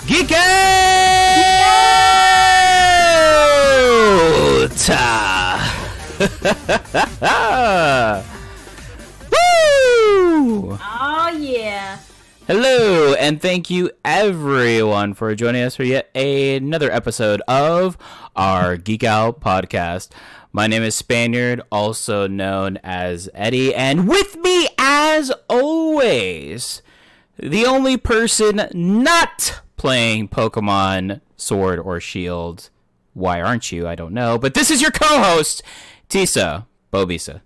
Geek Out! Woo! Oh, yeah. Hello, and thank you everyone for joining us for yet another episode of our Geek Out podcast. My name is Spaniard, also known as Eddie, and with me, as always, the only person not playing Pokemon Sword or Shield. Why aren't you? I don't know. But this is your co-host, TisaBoBeesa.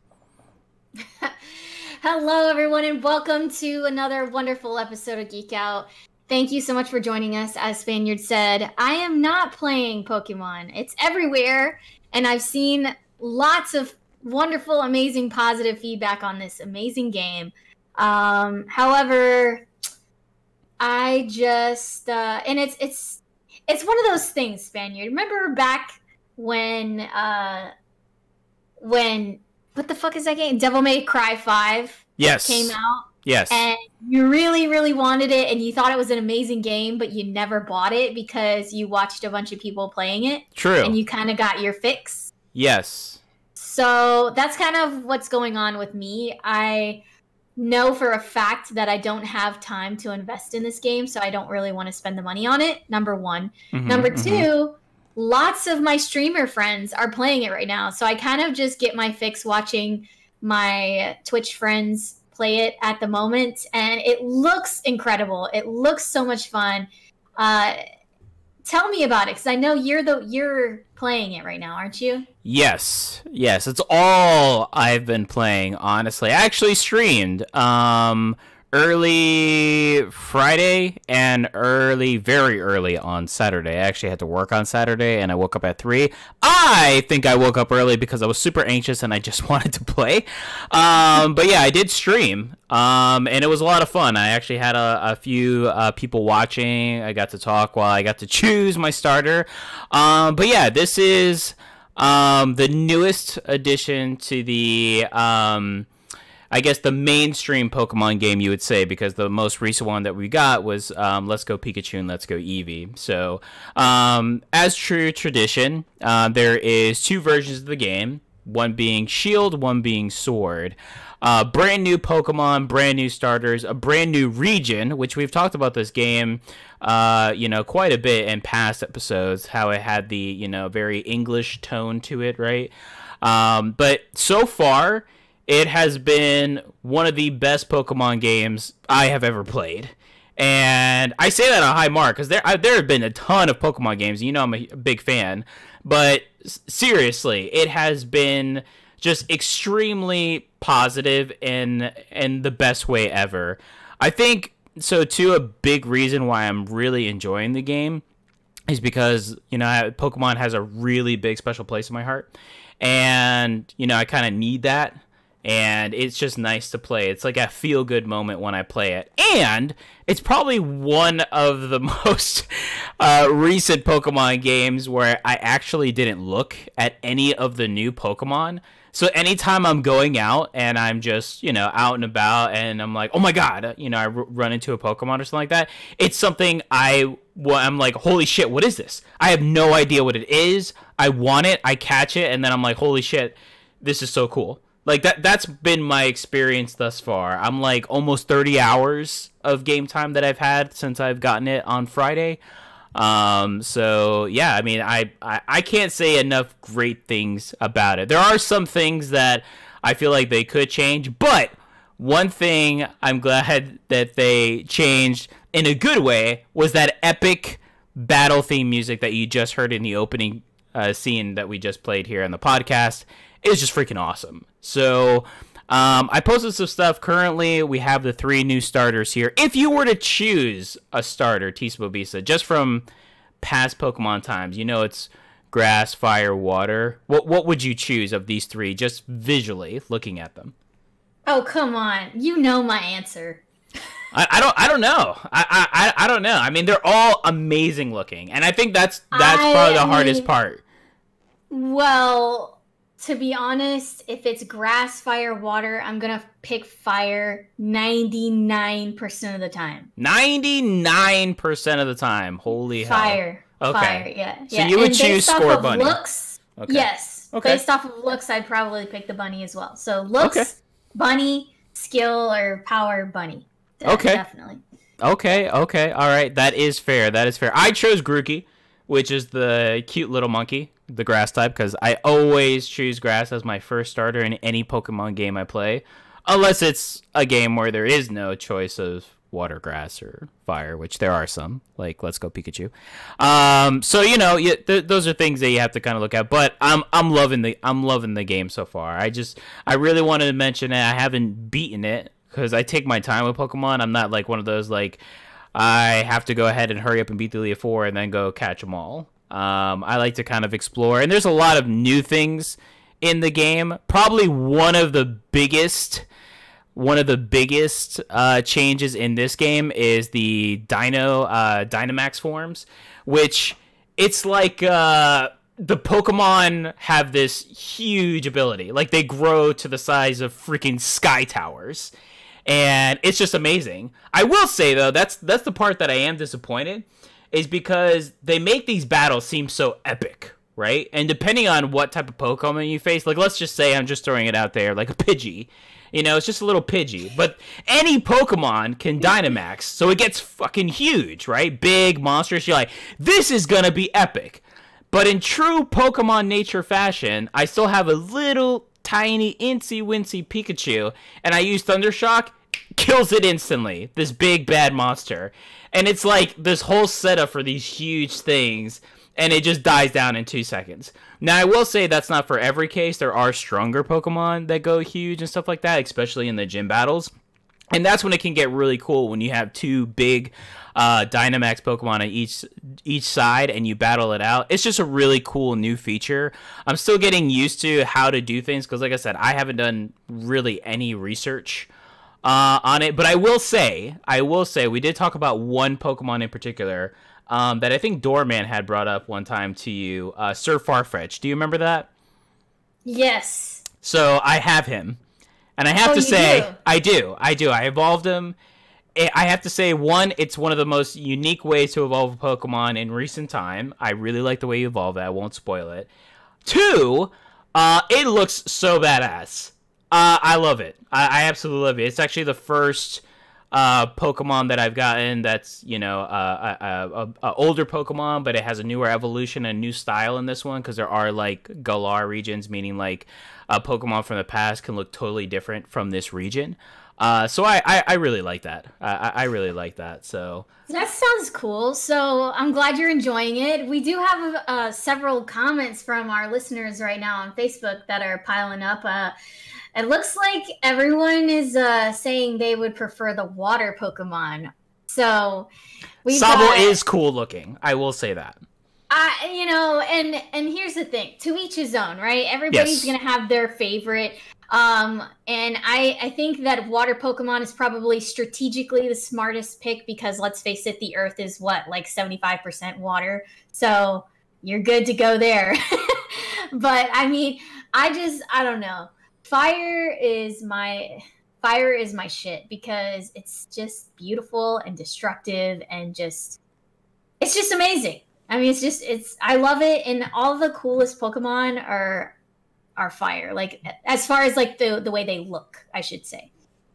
Hello, everyone, and welcome to another wonderful episode of Geek Out. Thank you so much for joining us. As Spaniard said, I am not playing Pokemon. It's everywhere, and I've seen lots of wonderful, amazing, positive feedback on this amazing game. However, I just and it's one of those things, Spaniard. Remember back when what the fuck is that game? Devil May Cry 5 came out. Yes. And you really, really wanted it, and you thought it was an amazing game, but you never bought it because you watched a bunch of people playing it. True. And you kind of got your fix. Yes. So that's kind of what's going on with me. I know for a fact that I don't have time to invest in this game, so I don't really want to spend the money on it, number one. Number two, lots of my streamer friends are playing it right now, so I kind of just get my fix watching my Twitch friends play it at the moment, and it looks incredible. It looks so much fun. Tell me about it, because I know you're playing it right now, aren't you? Yes, it's all I've been playing, honestly. I actually streamed early Friday and very early on Saturday. I actually had to work on Saturday, and I woke up at 3. I think I woke up early because I was super anxious and I just wanted to play. But yeah, I did stream, and it was a lot of fun. I actually had a few people watching. I got to talk while I got to choose my starter. But yeah, this is the newest addition to the I guess the mainstream Pokemon game, you would say, because the most recent one that we got was Let's Go Pikachu and Let's Go Eevee. So, as true tradition, there is 2 versions of the game, one being Shield, one being Sword. Brand new Pokemon, brand new starters, a brand new region, which we've talked about this game, quite a bit in past episodes, how it had the, very English tone to it, right? But so far, it has been one of the best Pokemon games I have ever played. And I say that on a high mark because there have been a ton of Pokemon games. You know I'm a big fan. But seriously, it has been just extremely positive in the best way ever. I think, so too, a big reason why I'm really enjoying the game is because, Pokemon has a really big special place in my heart. And, I kind of need that. And it's just nice to play. It's like a feel-good moment when I play it. And it's probably one of the most recent Pokemon games where I actually didn't look at any of the new Pokemon. So anytime I'm going out and I'm just, out and about and I'm like, oh my god, I run into a Pokemon or something like that, it's something I'm like, holy shit, what is this? I have no idea what it is. I want it, I catch it, and then I'm like, holy shit, this is so cool. Like, that's been my experience thus far. I'm like almost 30 hours of game time that I've had since I've gotten it on Friday. So, yeah, I mean, I can't say enough great things about it. There are some things that I feel like they could change, but one thing I'm glad that they changed in a good way was that epic battle theme music that you just heard in the opening scene that we just played here on the podcast. Is just freaking awesome. So, I posted some stuff. Currently, we have the 3 new starters here. If you were to choose a starter, TisaBoBeesa, just from past Pokemon times, it's grass, fire, water. What would you choose of these 3, just visually looking at them? Oh, come on. You know my answer. I don't know. I don't know. I mean, they're all amazing looking, and I think that's probably the hardest part. Well, To be honest, if it's grass, fire, water, I'm gonna pick fire 99% of the time. 99% of the time. Holy hell. Fire. Okay. Fire, yeah. So you would choose score bunny. Looks, okay. Yes. Okay. Based off of looks, I'd probably pick the bunny as well. So looks, bunny, skill, or power, bunny. Okay. Definitely. Okay. All right. That is fair. I chose Grookey, which is the cute little monkey, the grass type, because I always choose grass as my first starter in any Pokemon game I play, unless it's a game where there is no choice of water, grass, or fire, which there are some, like Let's Go Pikachu. So those are things that you have to kind of look at. But I'm loving the game so far. I really wanted to mention it. I haven't beaten it because I take my time with Pokemon. I'm not like one of those like I have to go ahead and hurry up and beat the Elite Four and then go catch them all. I like to kind of explore, and there's a lot of new things in the game. Probably one of the biggest changes in this game is the Dynamax forms, which it's like the Pokemon have this huge ability. Like, they grow to the size of freaking sky towers, and it's just amazing. I will say, though, that's the part that I am disappointed, is because they make these battles seem so epic, right? And depending on what type of Pokemon you face, like, let's just say, I'm just throwing it out there, like a Pidgey. It's just a little Pidgey. But any Pokemon can Dynamax, so it gets fucking huge, right? Big, monstrous. You're like, this is gonna be epic. But in true Pokemon nature fashion, I still have a little, tiny, incy-wincy Pikachu, and I use Thundershock, kills it instantly. This big, bad monster. And it's like this whole setup for these huge things, and it just dies down in 2 seconds. Now, I will say that's not for every case. There are stronger Pokemon that go huge and stuff like that, especially in the gym battles. And that's when it can get really cool, when you have two big Dynamax Pokemon on each side and you battle it out. It's just a really cool new feature. I'm still getting used to how to do things because, like I said, I haven't done really any research on it. But I will say, we did talk about one Pokemon in particular that I think Doorman had brought up one time to you, Sir Farfetch. Do you remember that? Yes. So I have him, and I have to say, I do. I evolved him. I have to say, one, it's one of the most unique ways to evolve a Pokemon in recent time. I really like the way you evolve it. I won't spoil it. Two, it looks so badass. I love it. I absolutely love it. It's actually the first Pokemon that I've gotten that's, a older Pokemon, but it has a newer evolution, a new style in this one, because there are, like, Galar regions, meaning, like, Pokemon from the past can look totally different from this region. So I really like that. I really like that. So that sounds cool. So I'm glad you're enjoying it. We do have several comments from our listeners right now on Facebook that are piling up. It looks like everyone is saying they would prefer the water Pokemon. So Sabo is cool looking. I will say that. And here's the thing. To each his own, right? Everybody's going to have their favorite. And I think that water Pokemon is probably strategically the smartest pick because, let's face it, the Earth is like 75% water. So you're good to go there. But I mean, I don't know. Fire is my shit because it's just beautiful and destructive and it's just amazing. I mean, I love it, and all the coolest Pokemon are fire. Like, as far as like the way they look, I should say.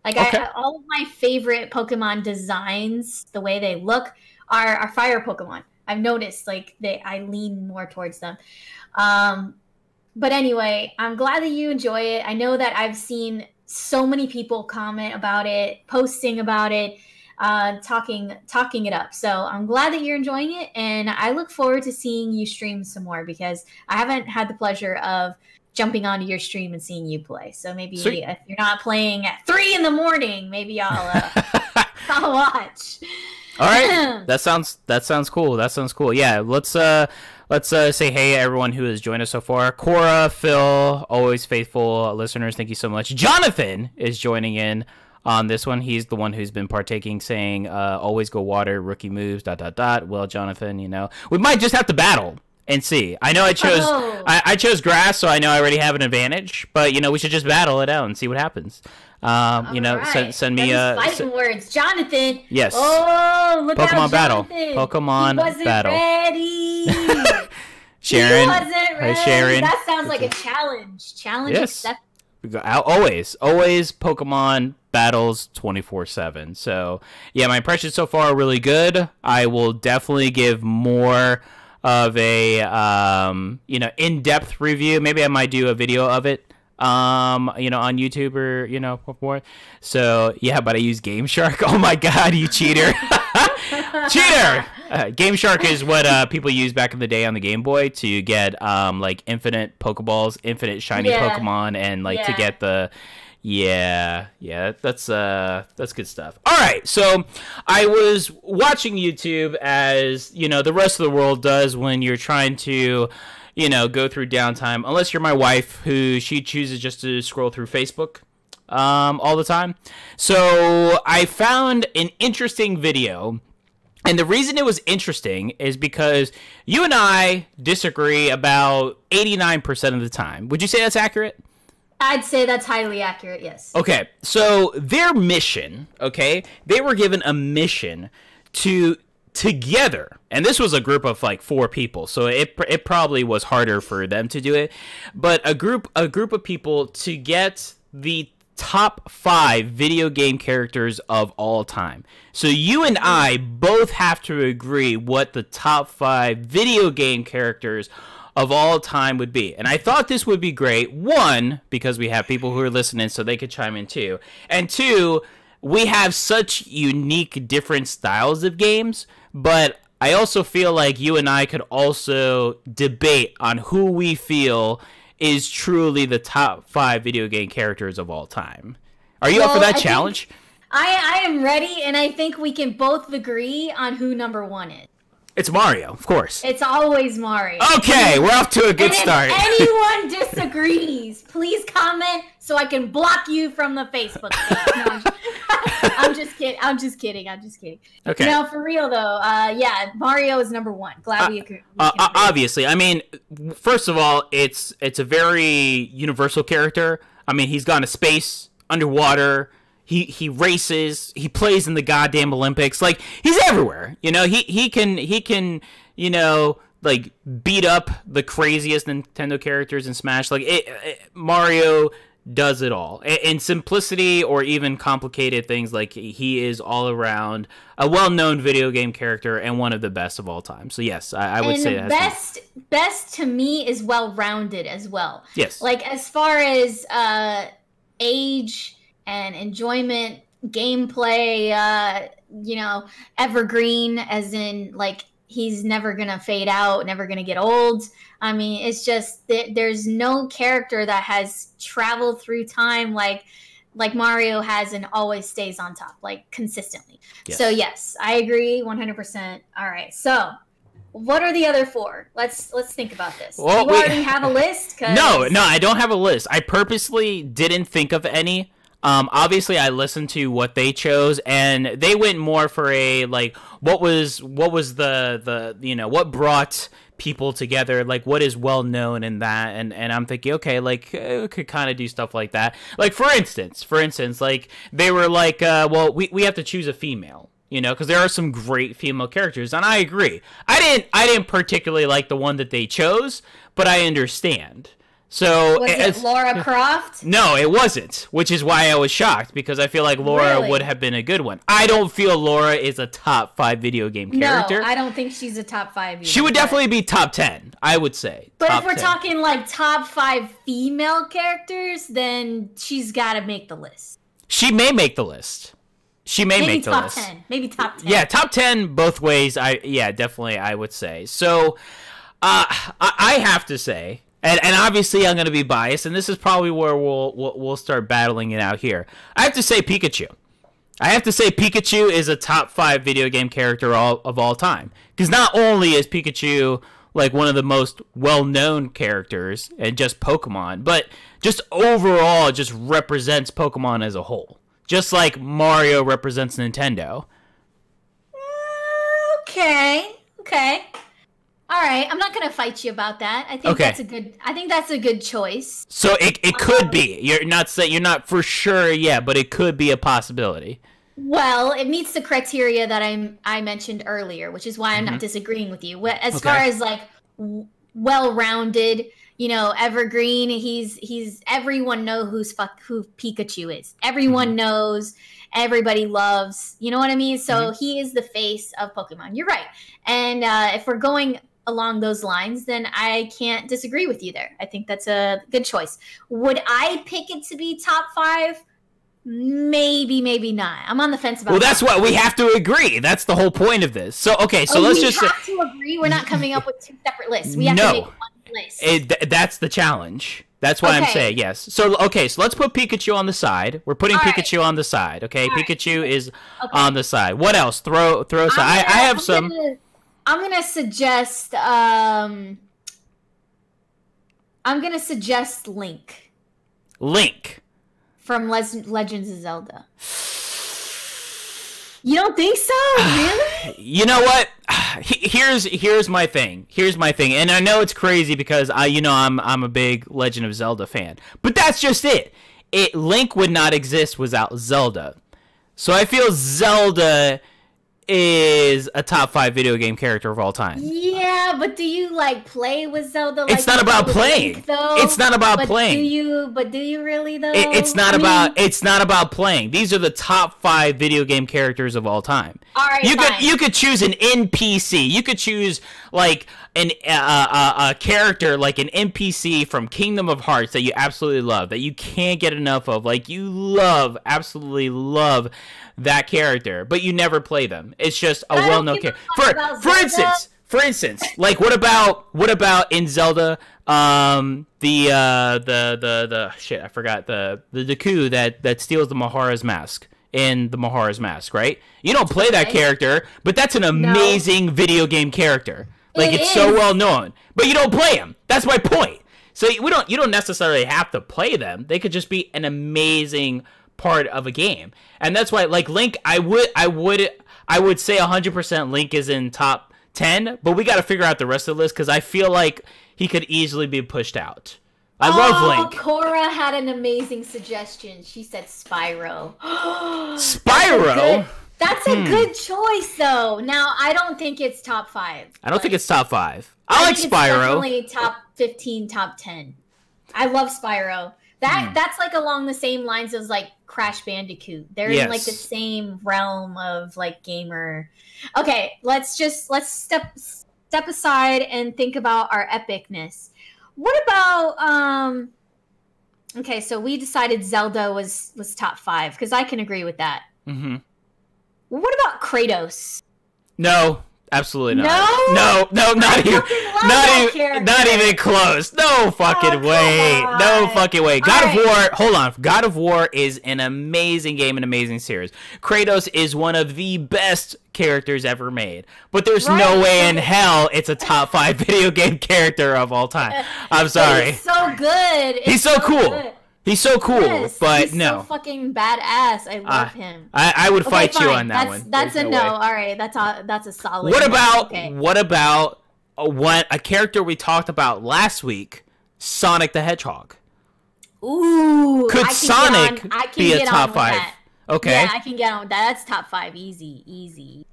Like, okay. All of my favorite Pokemon designs, the way they look, are fire Pokemon. I've noticed, like, I lean more towards them. But anyway, I'm glad that you enjoy it. I know that I've seen so many people comment about it, posting about it, talking it up. So I'm glad that you're enjoying it, and I look forward to seeing you stream some more because I haven't had the pleasure of jumping onto your stream and seeing you play. So maybe if you're not playing at 3 a.m, maybe I'll watch. All right, that sounds cool. That sounds cool. Yeah, let's say hey everyone who has joined us so far. Cora, Phil, always faithful listeners. Thank you so much. Jonathan is joining in on this one. He's the one who's been partaking, saying always go water, rookie moves, ... Well, Jonathan, we might just have to battle and see. I know I chose I chose grass, so I know I already have an advantage. But you know, we should just battle it out and see what happens. You know, right. send me fighting words, Jonathan. Yes. Oh, look Pokemon out, battle. Jonathan. Pokemon he wasn't battle. Ready. Sharon. He wasn't ready. Hi, Sharon. That sounds like a challenge. Challenge Yes. accepted. Always Pokemon battles 24/7. So yeah, my impressions so far are really good. I will definitely give more of a you know, in-depth review. Maybe I might do a video of it you know, on YouTube or, you know, before. So yeah, but I use Game Shark. Oh my god, you cheater. Cheater. Game Shark is what people used back in the day on the Game Boy to get like infinite Pokeballs, infinite shiny Pokemon, and like to get the that's good stuff. All right, so I was watching YouTube, as you know the rest of the world does when you're trying to, you know, go through downtime. Unless you're my wife, who she chooses just to scroll through Facebook all the time. So I found an interesting video. And the reason it was interesting is because you and I disagree about 89% of the time. Would you say that's accurate? I'd say that's highly accurate, yes. Okay, so their mission, okay, they were given a mission to together, and this was a group of like 4 people, so it probably was harder for them to do it, but a group of people to get the top 5 video game characters of all time. So you and I both have to agree what the top 5 video game characters of all time would be. And I thought this would be great. 1, because we have people who are listening so they could chime in too. And 2, we have such unique different styles of games, but I also feel like you and I could also debate on who we feel is truly the top 5 video game characters of all time. Are you up for that challenge? I am ready, and I think we can both agree on who number 1 is. It's Mario, of course. It's always Mario. Okay, we're off to a good start. If anyone disagrees, please comment so I can block you from the Facebook page. No, I'm just kidding. I'm just kidding. Okay. No, for real though. Yeah, Mario is number 1. Glad we agree. Obviously, I mean, first of all, it's a very universal character. I mean, he's gone to space, underwater. He races. He plays in the goddamn Olympics. Like, he's everywhere. You know, he can you know, like, beat up the craziest Nintendo characters in Smash. Like, Mario does it all in simplicity or even complicated things. Like, he is all around a well-known video game character and one of the best of all time. So yes, I would say that best to me is well-rounded as well. Yes, like as far as age and enjoyment, gameplay, you know, evergreen, as in like he's never gonna fade out, never gonna get old. I mean, it's just there's no character that has traveled through time like Mario has and always stays on top, like consistently. Yes. So yes, I agree 100%. All right, so what are the other 4? Let's think about this. Well, you already have a list? No, I don't have a list. I purposely didn't think of any. Obviously I listened to what they chose, and they went more for a, like, what was the you know, what brought people together, like what is well known in that, and I'm thinking, okay, like we could kind of do stuff like that. Like for instance, like they were like, well, we have to choose a female, you know, because there are some great female characters, and I agree. I didn't particularly like the one that they chose, but I understand. So was it Lara Croft? No, it wasn't, which is why I was shocked, because I feel like Laura would have been a good one. I don't feel Laura is a top 5 video game character. No, I don't think she's a top 5 either. She would definitely be top 10, I would say. But if we're talking like top 5 female characters, then she's got to make the list. She may make the list. She may make the list. Maybe top 10. Yeah, top 10 both ways. Definitely I would say. So I have to say, and obviously I'm going to be biased, and this is probably where we'll start battling it out here. I have to say Pikachu. I have to say Pikachu is a top 5 video game character of all time. Because not only is Pikachu like one of the most well-known characters and just Pokemon, but just overall just represents Pokemon as a whole. Just like Mario represents Nintendo. Okay. All right, I'm not gonna fight you about that. I think that's a good. I think that's a good choice. So it could be. You're not saying you're not for sure yet, but it could be a possibility. Well, it meets the criteria that I mentioned earlier, which is why I'm not disagreeing with you. As far as like well-rounded, you know, evergreen, he's everyone know who Pikachu is. Everyone knows. Everybody loves. You know what I mean? So he is the face of Pokemon. You're right. And if we're going along those lines, then I can't disagree with you there. I think that's a good choice. Would I pick it to be top 5? Maybe, maybe not. I'm on the fence about. Well, that's what we have to agree. That's the whole point of this. So, okay, so let's just. We have to agree. We're not coming up with 2 separate lists. We have to make one list. That's the challenge. That's what I'm saying. Yes. So, okay, so let's put Pikachu on the side. We're putting Pikachu on the side. Okay, Pikachu is on the side. What else? Throw. I have some. I'm gonna suggest. I'm gonna suggest Link. Link. From Legends of Zelda. You don't think so? Really? You know what? Here's my thing. And I know it's crazy because I'm a big Legend of Zelda fan. But that's just it. Link would not exist without Zelda. So I feel Zelda is a top 5 video game character of all time. Yeah, but do you like play with Zelda? Like it's not about playing. Link, though? It's not about playing. Do you really though? It's not about playing. These are the top 5 video game characters of all time. All right, you could choose an NPC. You could choose like a character like an NPC from Kingdom of Hearts that you absolutely love, that you can't get enough of. Like you absolutely love that character, but you never play them. It's just a well-known character. For instance, like what about in Zelda, the shit, I forgot the Deku that steals the Mahara's mask in the Mahara's mask, right? You don't play that character, but that's an amazing video game character. Like it's so well known, but you don't play them. That's my point. So you don't necessarily have to play them. They could just be an amazing part of a game. And that's why, like, Link, I would say 100% Link is in top 10, but we got to figure out the rest of the list because I feel like he could easily be pushed out. I love Link. Cora had an amazing suggestion. She said Spyro. Spyro? That's a good choice, though. Now, I don't think it's top 5. I don't think it's top 5. I like think Spyro. It's definitely top 15, top 10. I love Spyro. That's like along the same lines as like Crash Bandicoot. They're in like the same realm of like gamer. Okay, let's step aside and think about our epicness. What about okay, so we decided Zelda was top 5 because I can agree with that. Mm-hmm. Well, what about Kratos? No. Absolutely not. No, not even close. No fucking way. No fucking way. God of War. Hold on. God of War is an amazing game, an amazing series. Kratos is one of the best characters ever made. But there's no way in hell it's a top 5 video game character of all time. I'm sorry. He's so good. He's so cool. Good. He's so cool, but he's no. So fucking badass. I love him. I would fight you on that one. That's a no. All right, that's a solid. What about a character we talked about last week, Sonic the Hedgehog? Ooh, could Sonic be a top 5? Okay. Yeah, I can get on with that. That's top 5, easy.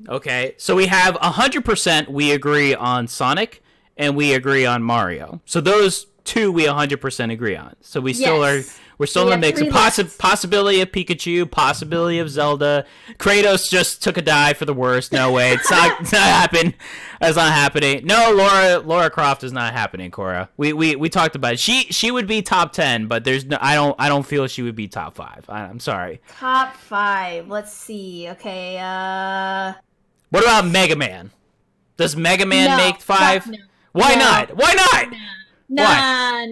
Okay, so we have 100%. We agree on Sonic, and we agree on Mario. So those 2 we 100% agree on. So we're still in the mix. Possibility of Pikachu, possibility of Zelda. Kratos just took a dive for the worst. No way. It's not happening. That's not happening. No, Lara Croft is not happening, Cora. We talked about it. She would be top 10, but there's no I don't feel she would be top 5. I'm sorry. Top 5. Let's see. Okay, what about Mega Man? Does Mega Man make 5? No. Why not? Why not? Nah.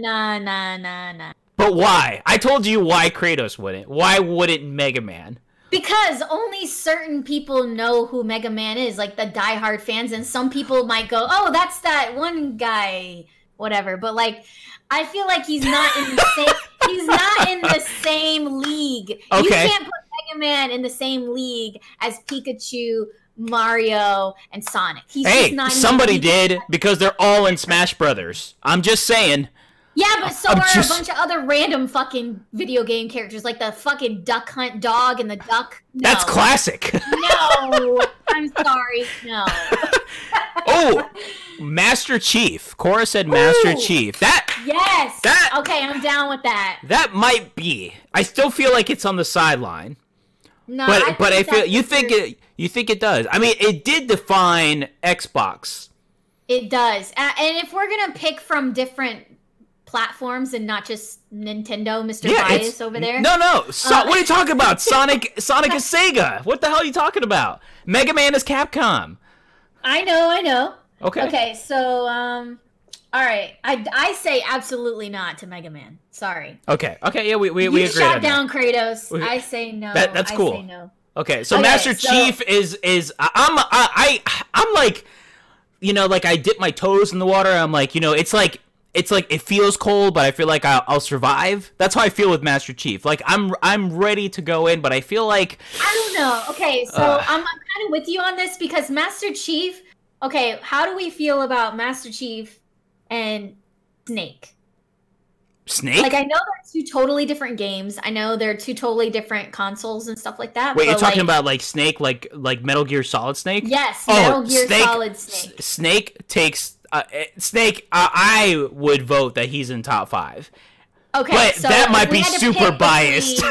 But why? I told you why Kratos wouldn't. Why wouldn't Mega Man? Because only certain people know who Mega Man is, like the diehard fans, and some people might go, "Oh, that's that one guy," whatever. But like, I feel like he's not in the same. He's not in the same league. Okay. You can't put Mega Man in the same league as Pikachu, Mario, and Sonic. He's Hey, just not somebody did, because they're all in Smash Brothers. I'm just saying. Yeah, but so are a bunch of other random fucking video game characters, like the fucking Duck Hunt dog and the duck. No. That's classic. No, I'm sorry, no. Oh, Master Chief. Cora said Master Chief. Yes. Okay, I'm down with that. That might be. I still feel like it's on the sideline. No, but I feel you think it does. I mean, it did define Xbox. It does. And if we're gonna pick from different platforms and not just Nintendo, Mr. Bias over there. No. What are you talking about? Sonic is Sega. What the hell are you talking about? Mega Man is Capcom. I know. Okay, so all right. I say absolutely not to Mega Man. Sorry. Okay, yeah, we agree. You shot down Kratos. I say no. That's cool. I say no. Okay, so Master Chief is I'm like, you know, like I dip my toes in the water. I'm like, you know, it's like it feels cold, but I feel like I'll survive. That's how I feel with Master Chief. Like I'm ready to go in, but I feel like I don't know. Okay, so I'm kind of with you on this because Master Chief. Okay, how do we feel about Master Chief and Snake? Snake? Like I know they're two totally different games. I know they're two totally different consoles and stuff like that. Wait, you're talking about like Snake, like Metal Gear Solid Snake? Yes, Metal Gear Solid Snake. Snake takes Snake. I would vote that he's in top 5. Okay, but so that might be super biased.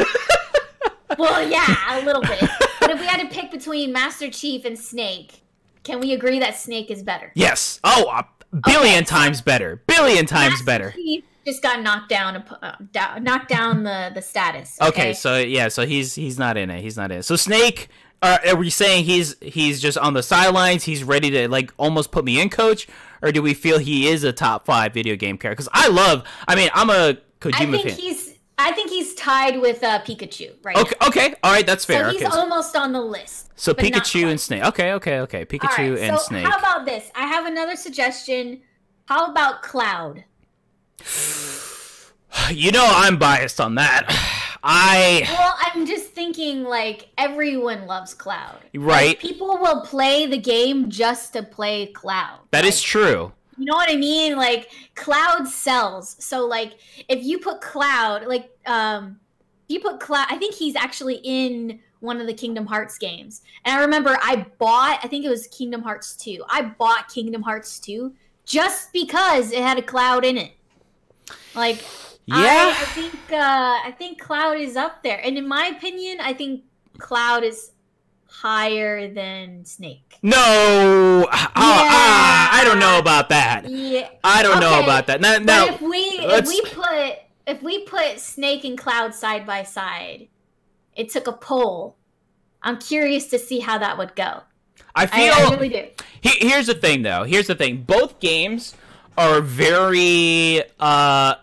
Well, yeah, a little bit. But if we had to pick between Master Chief and Snake, can we agree that Snake is better? Yes. Oh, a billion times better. Billion times better. Chief just got knocked down the status. Okay, so yeah, so he's not in it. He's not in it. So Snake, are we saying he's just on the sidelines? He's ready to like almost put me in, coach, or do we feel he is a top 5 video game character? Because I'm a Kojima fan. I think he's tied with Pikachu right now. Okay, all right, that's fair. So he's almost on the list. So Pikachu and Snake. Okay. Pikachu and Snake. How about this? I have another suggestion. How about Cloud? You know I'm biased on that. Well, I'm just thinking like everyone loves Cloud. Right. Like, people will play the game just to play Cloud. That is true. You know what I mean? Like Cloud sells. So like if you put Cloud, I think he's actually in one of the Kingdom Hearts games. And I remember I think it was Kingdom Hearts 2. I bought Kingdom Hearts 2 just because it had a Cloud in it. Like yeah. I think Cloud is up there. And in my opinion, I think Cloud is higher than Snake. No, I don't know about that. Yeah, I don't know about that. Now, if we put Snake and Cloud side by side, it took a poll. I'm curious to see how that would go. I really do. Here's the thing, though. Here's the thing. Both games are very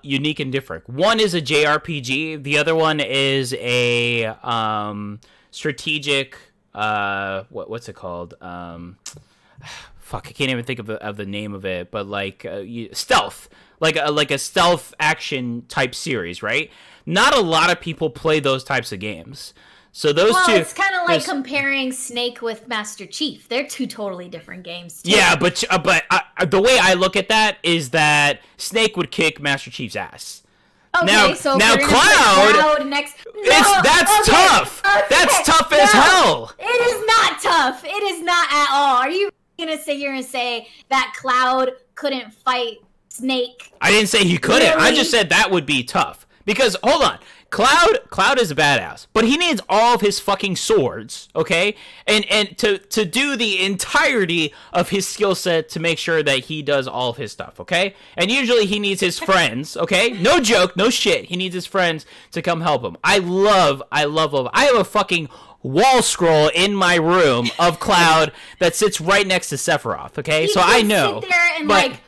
unique and different. One is a JRPG. The other one is a strategic. What's it called? Fuck, I can't even think of the name of it. But like stealth, like a stealth action type series, right? Not a lot of people play those types of games. So those two. It's kind of like comparing Snake with Master Chief. They're two totally different games, too. Yeah, but the way I look at that is that Snake would kick Master Chief's ass. Okay, now Cloud next. That's tough. Okay, that's tough as hell. It is not tough. It is not at all. Are you gonna sit here and say that Cloud couldn't fight Snake? I didn't say he couldn't. Really? I just said that would be tough. Because hold on, Cloud is a badass, but he needs all of his fucking swords, okay? And to do the entirety of his skill set to make sure that he does all of his stuff, okay? And usually he needs his friends, okay? No joke, no shit. He needs his friends to come help him. I love. I have a fucking wall scroll in my room of Cloud that sits right next to Sephiroth, okay? So I know. Sit there and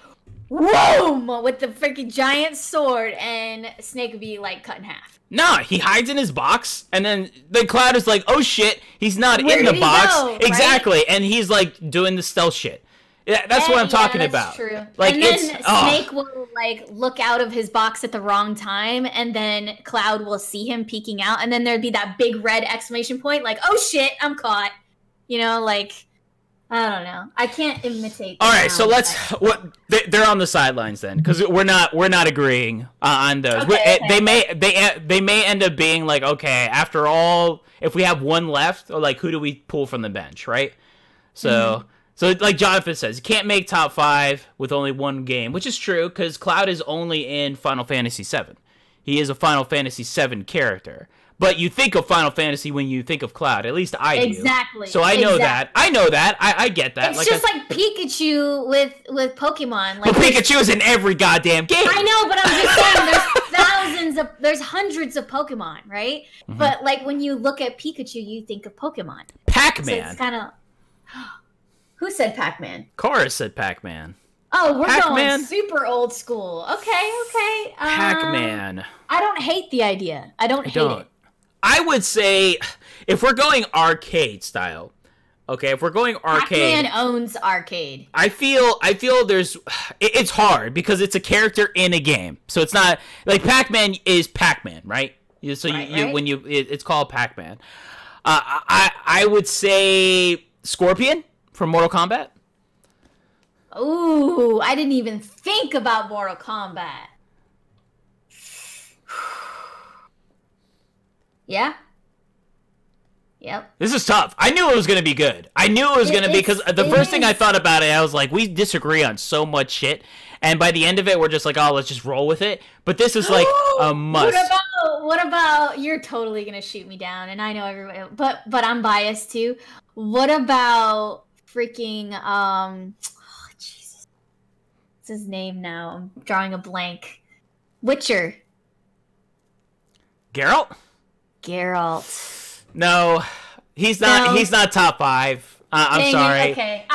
whoa, with the freaking giant sword, and Snake would be like cut in half. Nah, he hides in his box, and then the Cloud is like, oh shit, he's not in the box. Go, exactly, right? And he's like doing the stealth shit. Yeah, that's what I'm talking about. True. Like, and then Snake will like look out of his box at the wrong time, and then Cloud will see him peeking out, and then there'd be that big red exclamation point, like, oh shit, I'm caught. You know, like I don't know. I can't imitate. All right, so let's. They're on the sidelines then, because we're not agreeing on those. Okay. They may end up being like, okay, after all, if we have one left, or like, who do we pull from the bench, right? So like Jonathan says, you can't make top 5 with only one game, which is true because Cloud is only in Final Fantasy VII. He is a Final Fantasy VII character. But you think of Final Fantasy when you think of Cloud. At least I do. Exactly. So I know that. I know that. I get that. It's like just like Pikachu with Pokemon. Like, but Pikachu is in every goddamn game. I know, but I'm just saying there's hundreds of Pokemon, right? Mm-hmm. But like when you look at Pikachu, you think of Pokemon. Pac-Man. So it's kind of... Who said Pac-Man? Cora said Pac-Man. Oh, we're Pac-Man? going super old school. Okay. Pac-Man. I don't hate the idea. I don't hate it. I would say, if we're going arcade style, okay, if we're going arcade... Pac-Man owns arcade. I feel there's... It's hard, because it's a character in a game. So it's not... Like, Pac-Man is Pac-Man, right? So right. when it's called Pac-Man. I would say Scorpion from Mortal Kombat. Ooh, I didn't even think about Mortal Kombat. Yeah. Yep. This is tough. I knew it was going to be good. I knew it was going to be, because the first thing I thought about it, I was like, we disagree on so much shit. And by the end of it, we're just like, oh, let's just roll with it. But this is like a must. What about, you're totally going to shoot me down, and I know everybody, but I'm biased too. What about freaking, Jesus. What's his name now? I'm drawing a blank. Witcher. Geralt? No, he's not. No. He's not top 5. I'm sorry. Okay.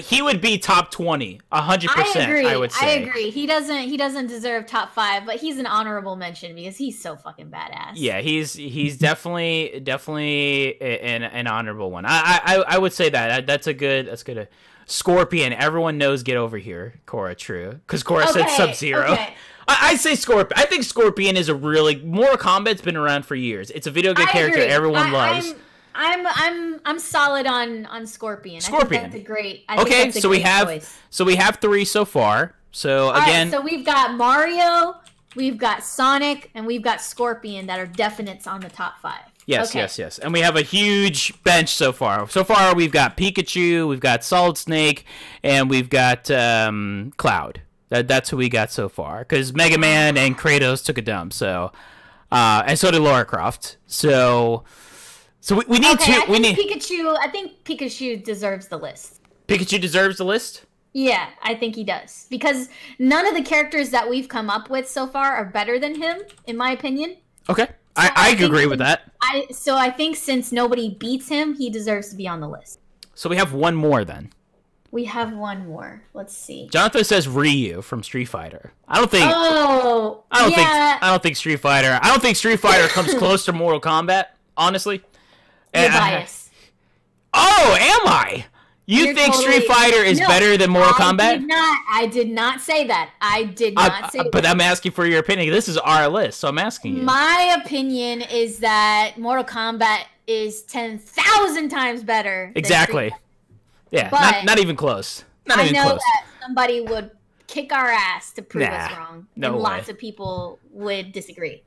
He would be top 20, 100%. I would say. I agree. He doesn't deserve top 5, but he's an honorable mention because he's so fucking badass. Yeah, he's definitely an honorable one. I would say that's good. Scorpion. Everyone knows. Get over here, Cora. True, because Cora said Sub-Zero. Okay. I say Scorpion. I think Scorpion is a really... Mortal Kombat's been around for years. It's a video game character everyone loves. I'm solid on Scorpion. Scorpion. I think that's a great. So we have 3 so far. So again, so we've got Mario, we've got Sonic, and we've got Scorpion that are definites on the top 5. Yes. And we have a huge bench so far. So far, we've got Pikachu, we've got Solid Snake, and we've got Cloud. That's who we got so far. Because Mega Man and Kratos took a dump. So, and so did Lara Croft. So we need to. Pikachu. I think Pikachu deserves the list. Pikachu deserves the list? Yeah, I think he does. Because none of the characters that we've come up with so far are better than him, in my opinion. Okay. So I agree with that. So I think since nobody beats him, he deserves to be on the list. So we have one more then. We have one more. Let's see. Jonathan says Ryu from Street Fighter. I don't think Street Fighter. I don't think Street Fighter comes close to Mortal Kombat, honestly. You're biased. Oh, am I? You think Street Fighter is better than Mortal Kombat? I did not say that. I did not say that. But I'm asking for your opinion. This is our list, so I'm asking you. My opinion is that Mortal Kombat is 10,000 times better. Exactly. Yeah, not even close. I know that somebody would kick our ass to prove us wrong. No and way. Lots of people would disagree.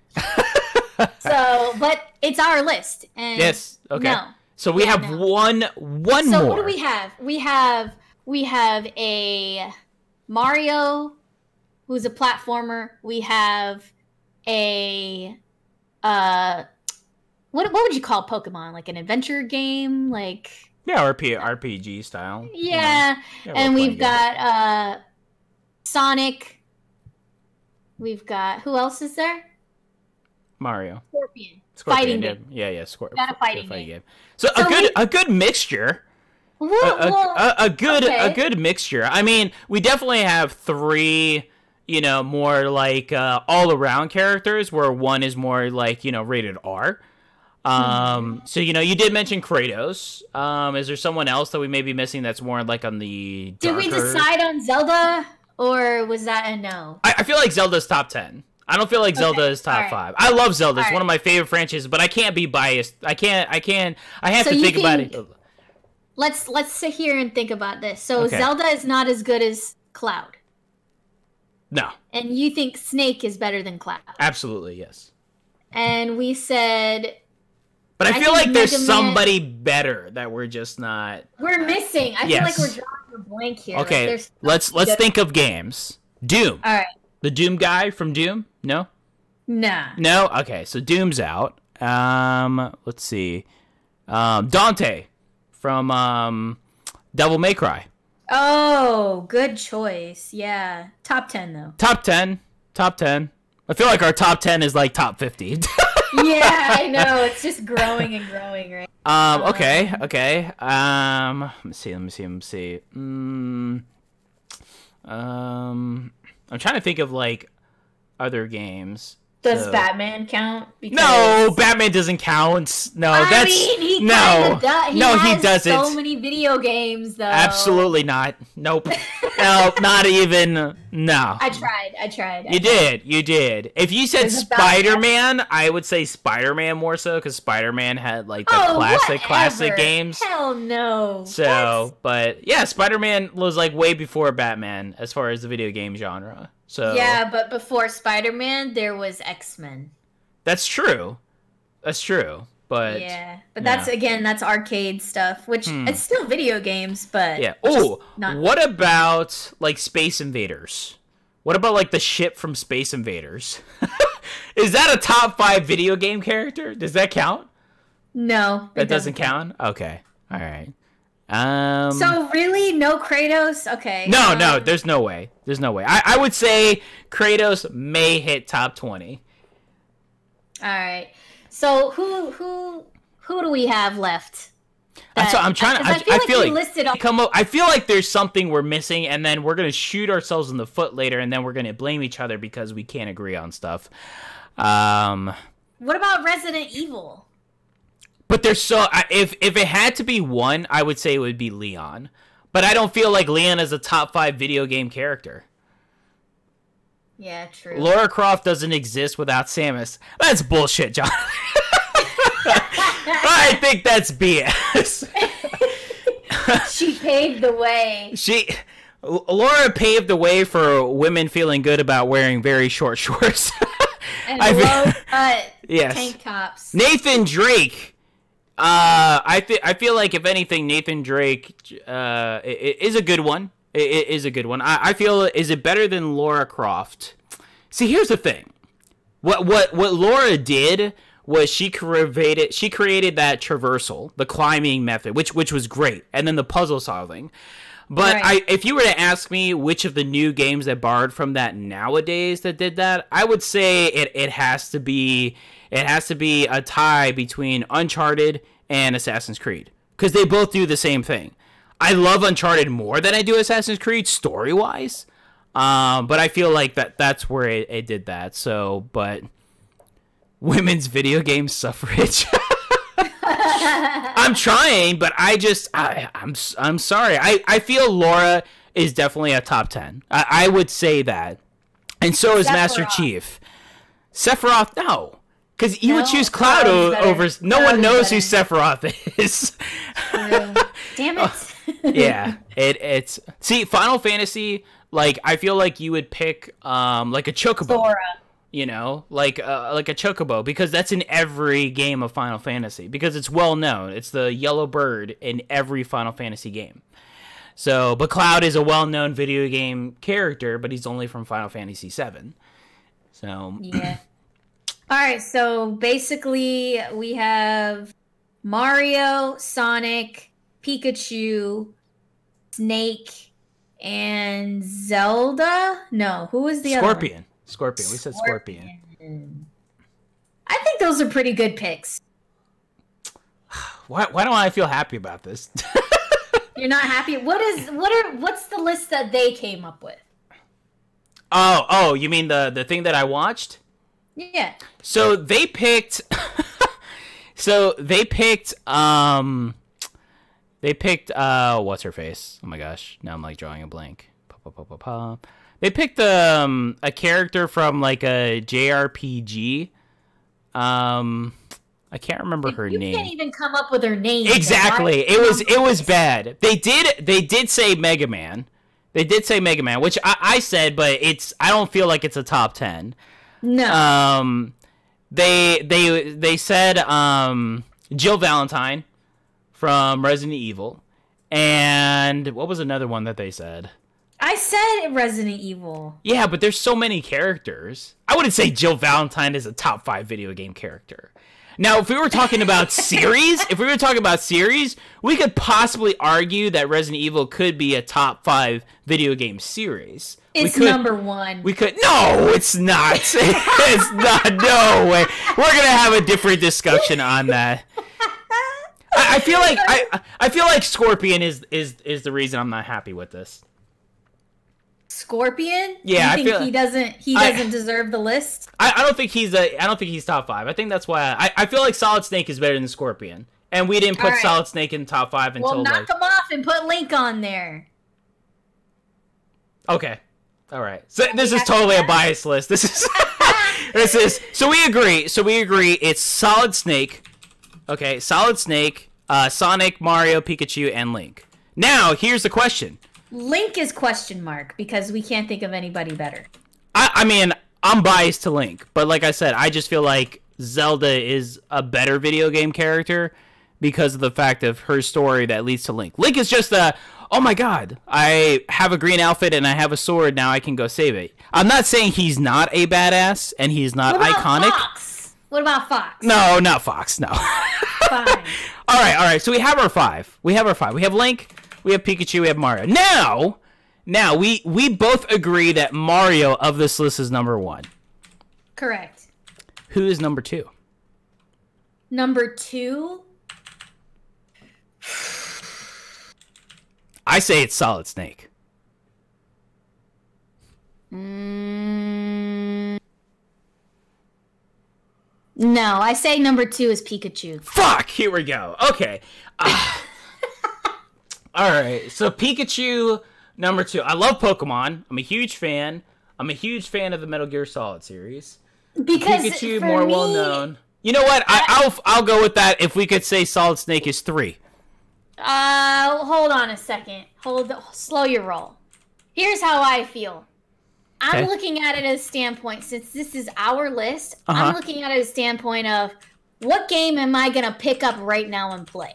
But it's our list. And yes. Okay. No. So we have one more. So what do we have? We have a Mario, who's a platformer. We have a what would you call Pokemon? Like an adventure game, like. Yeah, RPG style. Yeah, and we've got Sonic. We've got, who else is there? Mario. Scorpion. Fighting game. Yeah. Scorpion. Got a fighting game. So a good mixture. A good mixture. I mean, we definitely have 3, more like all around characters, where one is more like rated R. So you did mention Kratos. Is there someone else that we may be missing that's more like on the darker... Did we decide on Zelda, or was that a no? I feel like Zelda's top 10. I don't feel like Zelda is top 5. I love Zelda. It's one of my favorite franchises, but I can't be biased. I have to think about it. let's sit here and think about this. So Okay. Zelda is not as good as Cloud. No. And you think Snake is better than Cloud. Absolutely, yes. And we said... But I feel think like there's Mega Man- somebody better that we're just not... We're missing. I Yes. feel like we're drawing a blank here. Okay, Like, let's think of games. Doom. All right. The Doom guy from Doom? No? Nah. No? Okay, so Doom's out. Let's see. Dante from Devil May Cry. Oh, good choice. Yeah. Top 10, though. Top 10. Top 10. I feel like our top 10 is like top 50. Yeah, I know. It's just growing and growing, right? Okay. Let me see. I'm trying to think of like other games. Does So- Batman count? Because... No, Batman doesn't count. No, I mean, he no, does. no, he has doesn't. so many video games, though. Absolutely not. Nope. No, not even. No. I tried. You did. If you said There's a Spider-Man, I would say Spider-Man more so, because Spider-Man had like the Oh, classic whatever. games. Hell no. So, but yeah, Spider-Man was like way before Batman as far as the video game genre. So Yeah, but before Spider-Man, there was X-Men. that's true. But Yeah, but that's arcade stuff, which it's still video games, but yeah. just Oh, not. what about like Space Invaders? What about like the ship from Space Invaders? Is that a top 5 video game character? Does that count? No, it That doesn't count? Okay. All right. So really, no Kratos? Okay. No, there's no way. I would say Kratos may hit top 20. All right. So who do we have left? That's what I'm trying to. I feel like we listed all. I feel like there's something we're missing, and then we're gonna shoot ourselves in the foot later, and then we're gonna blame each other because we can't agree on stuff. What about Resident Evil? But there's so if it had to be one, I would say it would be Leon. But I don't feel like Leon is a top 5 video game character. Yeah, true. Lara Croft doesn't exist without Samus. That's bullshit, John. I think that's BS. She paved the way. Laura paved the way for women feeling good about wearing very short shorts. And low cut Yes. tank tops. Nathan Drake. I feel like if anything, Nathan Drake is a good one. It is a good one. I feel, is it better than Lara Croft? See, here's the thing. What Laura did was she created that traversal, the climbing method, which was great, and then the puzzle solving. But Right. if you were to ask me which of the new games that borrowed from that nowadays that did that, I would say it has to be a tie between Uncharted and Assassin's Creed, because they both do the same thing. I love Uncharted more than I do Assassin's Creed story-wise, but I feel like that's where it did that. So, but women's video game suffrage. I'm trying, but I'm sorry. I feel Laura is definitely a top 10. I would say that, and so is Master Chief. Sephiroth, no. Because you would choose Cloud over. No one knows who Sephiroth is. True. Damn it. Yeah, it's. See, Final Fantasy. Like, I feel like you would pick like a Chocobo. Sora. You know, like a Chocobo, because that's in every game of Final Fantasy, because it's well known. It's the yellow bird in every Final Fantasy game. So, but Cloud is a well-known video game character, but he's only from Final Fantasy VII. So Yeah. All right, so basically we have Mario, Sonic, Pikachu, Snake, and Zelda? No, who was the other one? Scorpion. We said Scorpion. I think those are pretty good picks. Why don't I feel happy about this? You're not happy? What's the list that they came up with? Oh, you mean the thing that I watched? Yeah. So they picked what's her face? Oh my gosh, now I'm like drawing a blank. They picked a character from like a JRPG. I can't remember her you name. You can't even come up with her name. Exactly. It was bad. They did say Mega Man. They did say Mega Man, which I said, but I don't feel like it's a top 10. No. They said Jill Valentine from Resident Evil, and what was another one that they said? I said Resident Evil. Yeah, but there's so many characters. I wouldn't say Jill Valentine is a top 5 video game character. Now, if we were talking about series, we could possibly argue that Resident Evil could be a top 5 video game series. It's number 1. We could. No, it's not. It's not. No way. We're gonna have a different discussion on that. I feel like Scorpion is the reason I'm not happy with this. Scorpion? Yeah, you think he doesn't deserve the list? I don't think he's top 5. I think that's why I feel like Solid Snake is better than Scorpion, and we didn't put Solid Snake in top 5 until knock him off and put Link on there. Okay, all right. So this is totally a biased list. This is so we agree. It's Solid Snake. Okay, Solid Snake, Sonic, Mario, Pikachu, and Link. Now here's the question. Link is question mark because we can't think of anybody better. I mean, I'm biased to Link, but like I said, I just feel like Zelda is a better video game character because of the fact of her story that leads to Link. Link is just oh my god, I have a green outfit and I have a sword, now I can go save it. I'm not saying he's not a badass and he's not iconic. Fox? What about Fox? No, not Fox, no. Fine. All right, so we have our 5. We have Link, we have Pikachu, we have Mario. Now we both agree that Mario of this list is number 1. Correct. Who is number 2? Number 2? I say it's Solid Snake. No, I say number 2 is Pikachu. Fuck, here we go. Okay. All right, so Pikachu, number 2. I love Pokemon. I'm a huge fan. I'm a huge fan of the Metal Gear Solid series. Because Pikachu, more well known. You know what? I'll go with that. If we could say Solid Snake is 3. Hold on a second. Slow your roll. Here's how I feel. I'm looking at it as a standpoint, since this is our list, I'm looking at it as a standpoint of what game am I going to pick up right now and play?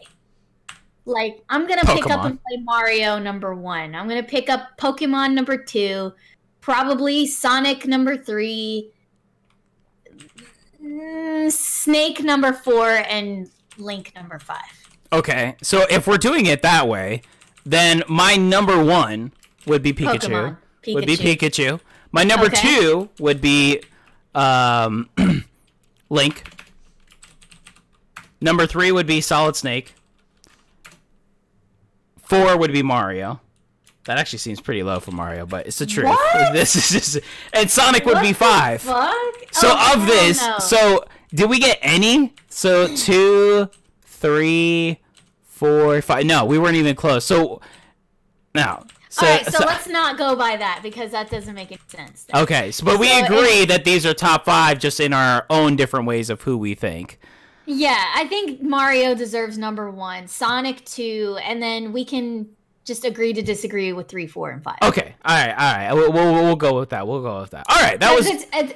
Like, I'm going to pick up and play Mario number 1. I'm going to pick up Pokemon number 2. Probably Sonic number 3. Snake number 4. And Link number 5. Okay, so if we're doing it that way, then my number 1 would be Pikachu. Would be Pikachu. My number 2 would be Link. Number 3 would be Solid Snake. 4 would be Mario. That actually seems pretty low for Mario, but it's the truth. What? This is just, and Sonic would be 5. Fuck? So of this, so did we get any? So 2, 3, 4, 5. No, we weren't even close. So now. So, all right, so let's not go by that because that doesn't make any sense. Then. Okay, but we agree that these are top 5 just in our own different ways of who we think. Yeah, I think Mario deserves number 1, Sonic 2, and then we can just agree to disagree with 3, 4, and 5. Okay, all right. We'll go with that. All right, that was.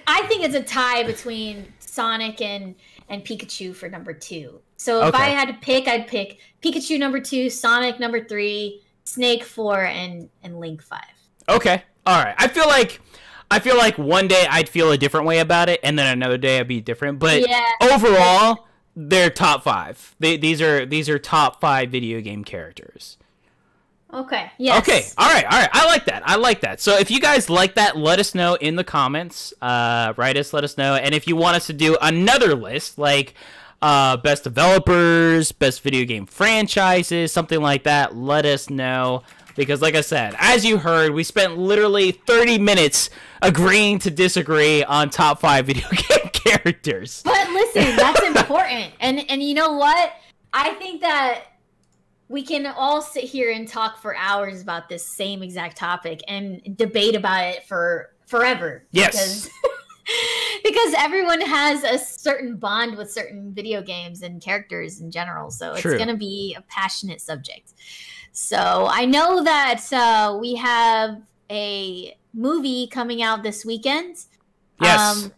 I think it's a tie between Sonic and Pikachu for number 2. So if I had to pick, I'd pick Pikachu number 2, Sonic number 3, Snake 4, and Link 5. Okay, all right. I feel like one day I'd feel a different way about it, and then another day I'd be different. But overall, they're top 5. These are top 5 video game characters. Okay. Yes. Okay. All right. I like that. So if you guys like that, let us know in the comments. Write us. Let us know. And if you want us to do another list, like best developers, best video game franchises, something like that, let us know. Because like I said, as you heard, we spent literally 30 minutes agreeing to disagree on top 5 video game characters. But listen, that's important. And you know what? I think that we can all sit here and talk for hours about this same exact topic and debate about it for forever. Yes. because everyone has a certain bond with certain video games and characters in general. So it's going to be a passionate subject. So I know that we have a movie coming out this weekend. Yes.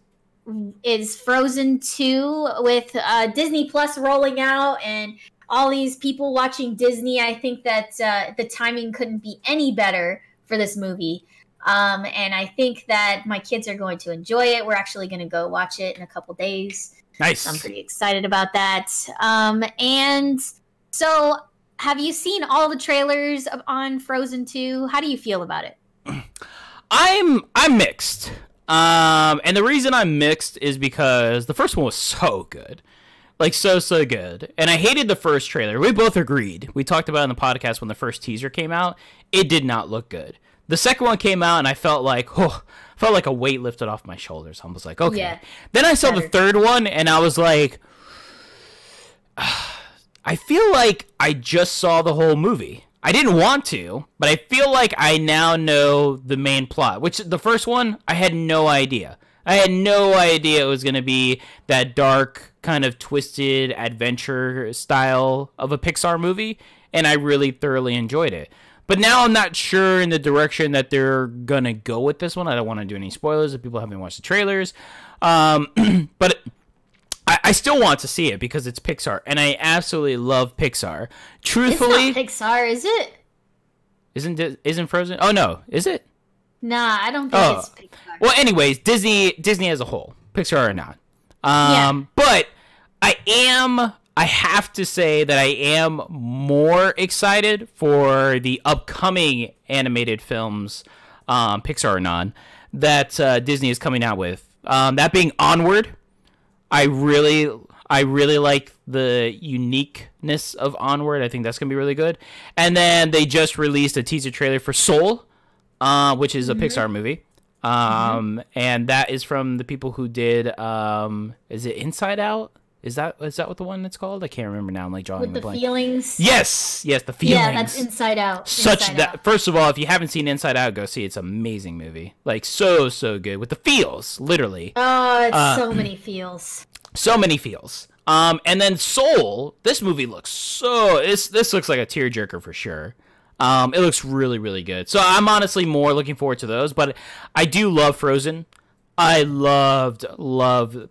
Is Frozen 2 with Disney Plus rolling out and all these people watching Disney. I think that the timing couldn't be any better for this movie. And I think that my kids are going to enjoy it. We're actually going to go watch it in a couple days. Nice. So I'm pretty excited about that. And so have you seen all the trailers on Frozen 2? How do you feel about it? I'm mixed. And the reason I'm mixed is because the first one was so good. Like, so good. And I hated the first trailer. We both agreed. We talked about it in the podcast when the first teaser came out. It did not look good. The second one came out, and I felt like a weight lifted off my shoulders. I was like, okay. Yeah, then I saw the third one, and I was like, I feel like I just saw the whole movie. I didn't want to, but I feel like I now know the main plot, which the first one, I had no idea. I had no idea it was going to be that dark, kind of twisted adventure style of a Pixar movie, and I really thoroughly enjoyed it. But now I'm not sure in the direction that they're going to go with this one. I don't want to do any spoilers if people haven't watched the trailers. But I still want to see it because it's Pixar, and I absolutely love Pixar. Truthfully, it's not Pixar, is it? Isn't Frozen? Oh no, is it? Nah, I don't think it's Pixar. Well, anyways, Disney as a whole, Pixar or not. But I have to say that I am more excited for the upcoming animated films, Pixar or non, that Disney is coming out with. That being Onward. I really like the uniqueness of Onward. I think that's going to be really good. And then they just released a teaser trailer for Soul, which is a Pixar movie. And that is from the people who did, is it Inside Out? Is that what the one it's called? I can't remember now. I'm like drawing with a the blank. Feelings. Yes, the feelings. Yeah, that's Inside Out. First of all, if you haven't seen Inside Out, go see it. It's an amazing movie. Like so good with the feels, literally. Oh, it's so many feels. So many feels. And then Soul. This movie looks this looks like a tearjerker for sure. It looks really good. So I'm honestly more looking forward to those. But I do love Frozen. I love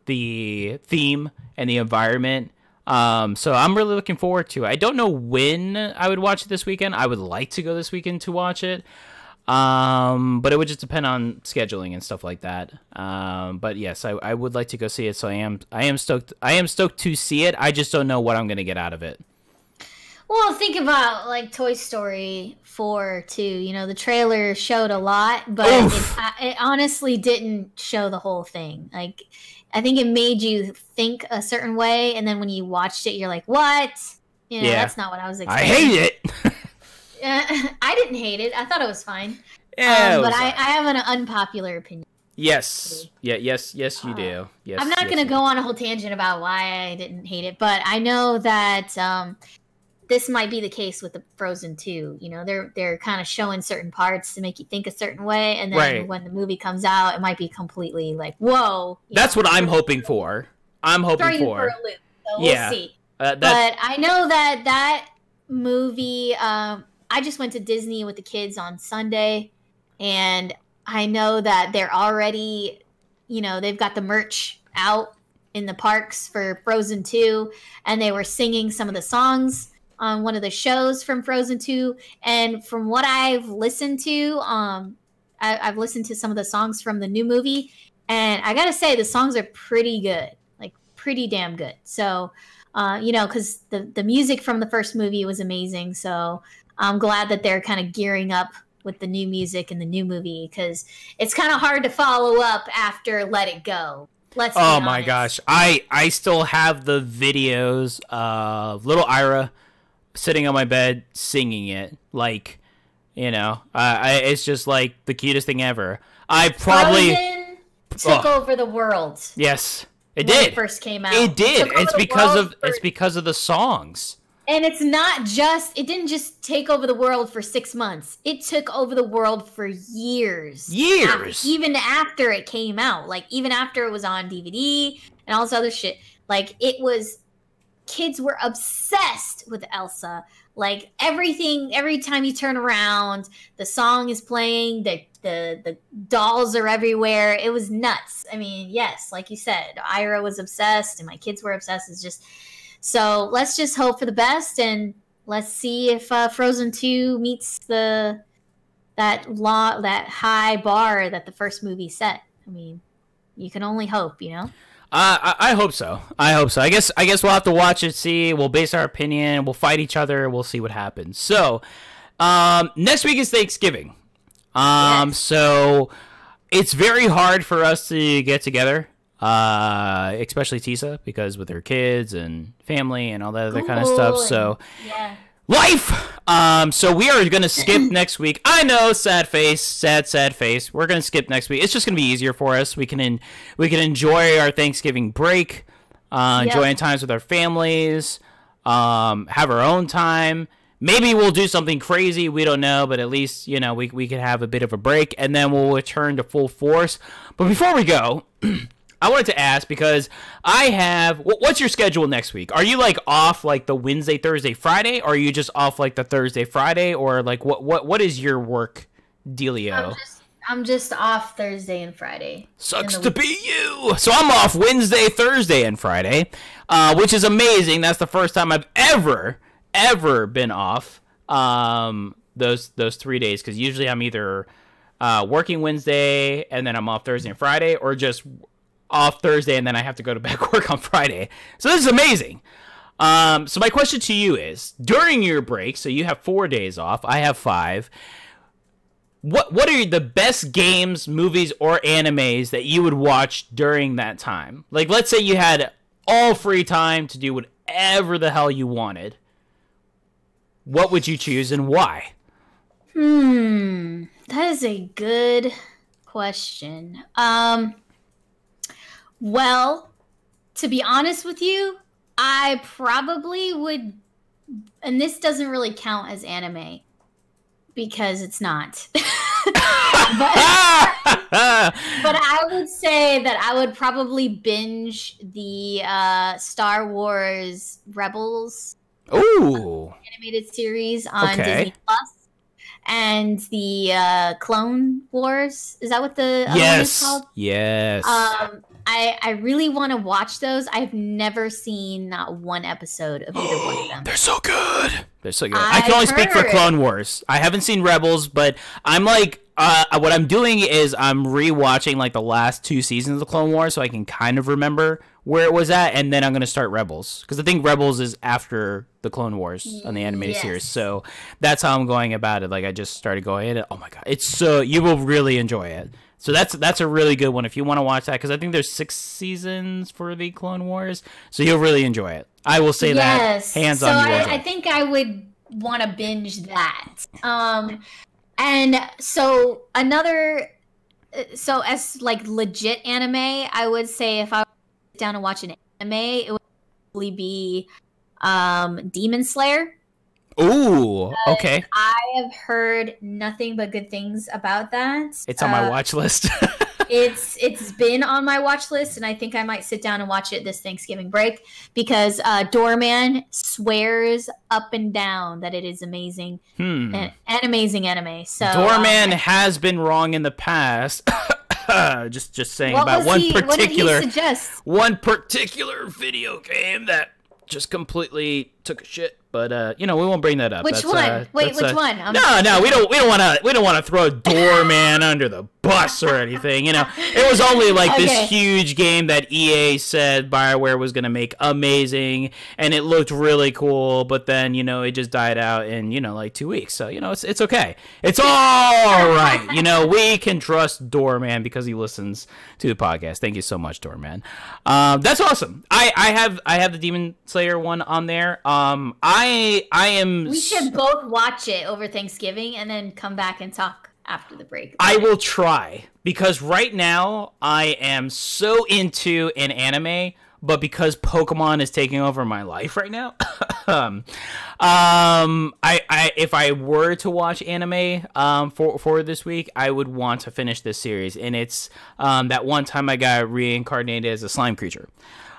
the theme and the environment. So I'm really looking forward to it. I don't know when I would watch it this weekend. I would like to go this weekend to watch it. But it would just depend on scheduling and stuff like that. But yes, I would like to go see it. So I am stoked. I am stoked to see it. I just don't know what I'm going to get out of it. Well, think about like Toy Story 4 too. You know, the trailer showed a lot, but it honestly didn't show the whole thing. Like, I think it made you think a certain way, and then when you watched it, you're like, "What? You know, that's not what I was expecting." I hate it. I didn't hate it. I thought it was fine. Yeah, but I have an unpopular opinion. Yes. Yes, you do. Yes. I'm not going to go on a whole tangent about why I didn't hate it, but I know that this might be the case with the Frozen 2. You know, they're kind of showing certain parts to make you think a certain way, and then when the movie comes out, it might be completely like, whoa. That's what I'm hoping for. I'm hoping for. A loop, so we'll see. But I know that movie, I just went to Disney with the kids on Sunday, and I know that they're already, you know, they've got the merch out in the parks for Frozen 2, and they were singing some of the songs on one of the shows from Frozen 2. And from what I've listened to, I've listened to some of the songs from the new movie, and I gotta say the songs are pretty good, like pretty damn good. So, you know, because the music from the first movie was amazing. So I'm glad that they're kind of gearing up with the new music in the new movie, because it's kind of hard to follow up after Let It Go. Let's be honest. My gosh. I still have the videos of little Ira sitting on my bed singing it. Like, you know, it's just like the cutest thing ever. I probably Frozen took over the world. Yes, it when did. It first came out. It did. It's because of the songs. And it's not just, it didn't just take over the world for 6 months. It took over the world for years. Even after it came out. Like, even after it was on DVD and all this other shit. Like, it was, kids were obsessed with Elsa. Like, everything, every time you turn around, the song is playing, the dolls are everywhere. It was nuts. I mean, yes, like you said, Ira was obsessed and my kids were obsessed. It's just... So let's just hope for the best, and let's see if Frozen 2 meets that high bar that the first movie set. I mean, you can only hope, you know. I hope so. I guess we'll have to watch it, see. We'll base our opinion. We'll fight each other. We'll see what happens. So next week is Thanksgiving. Yes. So it's very hard for us to get together. Especially Tisa, because with her kids and family and all that other kind of stuff. So yeah. Life. So we are gonna skip next week. I know, sad face. We're gonna skip next week. It's just gonna be easier for us. We can enjoy our Thanksgiving break, enjoying times with our families, have our own time. Maybe we'll do something crazy. We don't know, but at least, you know, we could have a bit of a break, and then we'll return to full force. But before we go, I wanted to ask, because I have... What's your schedule next week? Are you, like, off, like, the Wednesday, Thursday, Friday? Or are you just off, like, the Thursday, Friday? Or, like, what is your work dealio? I'm just off Thursday and Friday. Sucks to be you! So I'm off Wednesday, Thursday, and Friday, which is amazing. That's the first time I've ever been off those 3 days, because usually I'm either working Wednesday, and then I'm off Thursday and Friday, or just... off Thursday, and then I have to go to back work on Friday. So this is amazing. So my question to you is, during your break, so you have 4 days off, I have 5, what are the best games, movies, or animes that you would watch during that time? Like, let's say you had all free time to do whatever the hell you wanted. What would you choose, and why? That is a good question. Well, to be honest with you, I probably would, and this doesn't really count as anime, because it's not. but I would say that I would probably binge the Star Wars Rebels animated series on Disney Plus, and the Clone Wars. Is that what the other one is called? Yes. I really want to watch those. I've never seen not one episode of either one of them. They're so good. I can only speak for Clone Wars. I haven't seen Rebels, but I'm like, what I'm doing is I'm rewatching like the last 2 seasons of Clone Wars, so I can kind of remember where it was at, and then I'm gonna start Rebels, because I think Rebels is after the Clone Wars on the animated series. So that's how I'm going about it. Like, I just started going in. Oh my god, you will really enjoy it. So that's a really good one if you want to watch that, because I think there's 6 seasons for the Clone Wars, so you'll really enjoy it. I will say that hands on. So I think I would want to binge that. And so as like legit anime, I would say if I would sit down and watch an anime, it would probably be Demon Slayer. Ooh, okay. I have heard nothing but good things about that. It's on my watch list. It's been on my watch list, and I think I might sit down and watch it this Thanksgiving break, because Doorman swears up and down that it is amazing. An amazing anime. So Doorman has been wrong in the past. just saying about what did he suggest? One particular video game that just completely took a shit. But we won't bring that up. Which one? Wait, which one? No, we don't want to throw Doorman under the bus or anything. It was only like this huge game that EA said BioWare was gonna make amazing, and it looked really cool. But then it just died out in like 2 weeks. So it's okay. It's all right. We can trust Doorman because he listens to the podcast. Thank you so much, Doorman. That's awesome. I have the Demon Slayer one on there. I am. We should both watch it over Thanksgiving and then come back and talk after the break. I will try, because right now I am so into an anime, but because Pokemon is taking over my life right now, I if I were to watch anime for this week, I would want to finish this series, and it's that one time I got reincarnated as a slime creature.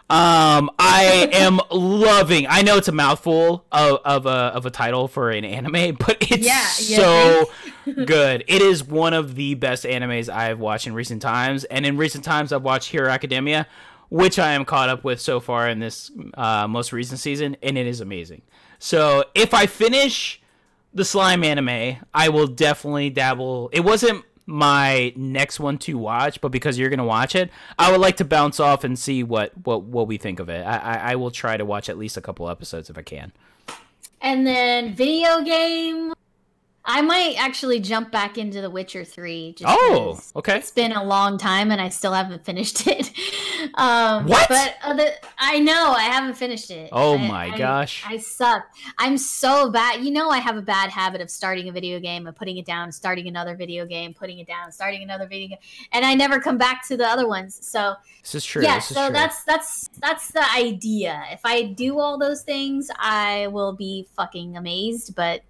I am loving. I know it's a mouthful of a title for an anime, but it's so good. It is one of the best animes I've watched in recent times, and in recent times I've watched Hero Academia, which I am caught up with so far in this most recent season, and it is amazing. So if I finish the slime anime, I will definitely dabble. It wasn't my next one to watch, but because you're gonna watch it, I would like to bounce off and see what we think of it. I will try to watch at least a couple episodes if I can. And then video game, I might actually jump back into The Witcher 3. Just okay. It's been a long time and I still haven't finished it. What? But I know I haven't finished it. Oh my gosh. I suck. I'm so bad. You know, I have a bad habit of starting a video game and putting it down, starting another video game, putting it down, starting another video game, and I never come back to the other ones. So this is true. Yeah, so that's the idea. If I do all those things, I will be fucking amazed, but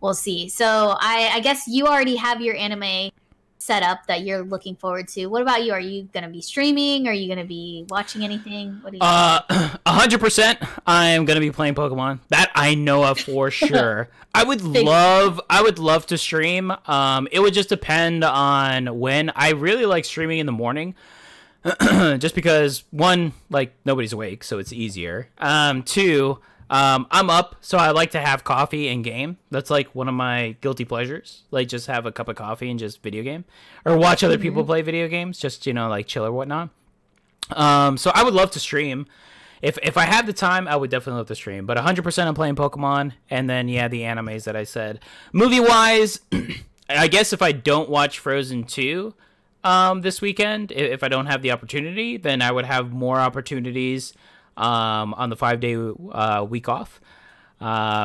we'll see. So I guess you already have your anime set up that you're looking forward to. What about you? Are you going to be streaming? Are you going to be watching anything? What do you 100% I'm going to be playing Pokemon. That I know of for sure. I would love to stream. It would just depend on when. I really like streaming in the morning. Just because, one, like, nobody's awake, so it's easier. Two, I'm up, so I like to have coffee and game. That's like one of my guilty pleasures. Like, just have a cup of coffee and just video game, or watch other people play video games. Just, like chill or whatnot. So I would love to stream. If I had the time, I would definitely love to stream. But 100% I'm playing Pokemon, and then the animes that I said. Movie wise, I guess if I don't watch Frozen 2 this weekend, if I don't have the opportunity, then I would have more opportunities on the 5-day week off.